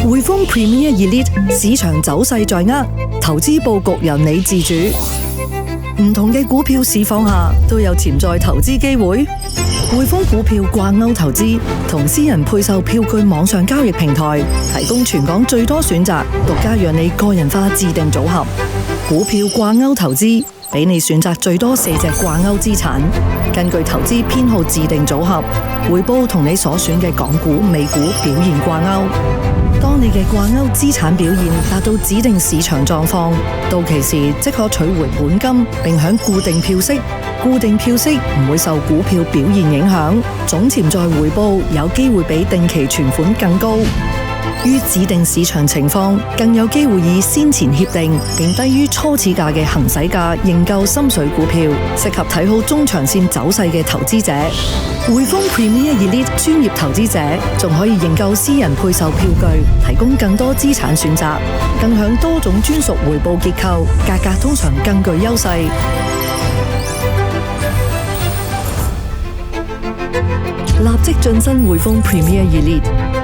匯豐 Premier Elite 市場走勢在握，投資佈局由你自主。唔同嘅股票市況下都有潛在投資機會。匯豐股票掛鈎投資同私人配售票據網上交易平台，提供全港最多選擇，獨家讓你個人化自定組合。股票掛鈎投資俾你選擇最多4隻掛鈎資產，根據投資偏好自定組合，回報同你所選嘅港股、美股表現掛鈎。當你嘅掛鈎資產表現達到指定市場狀況，到期時即可取回本金，並享固定票息。固定票息唔會受股票表現影響，總潛在回報有機會比定期存款更高。於指定市場情況，更有機會以先前協定並低於初始價嘅行使價認購心水股票，適合睇好中長線走勢嘅投資者。匯豐 Premier Elite 專業投資者仲可以認購私人配售票據，提供更多資產選擇，更享多種專屬回報結構，價格通常更具優勢。立即晉身匯豐 Premier Elite。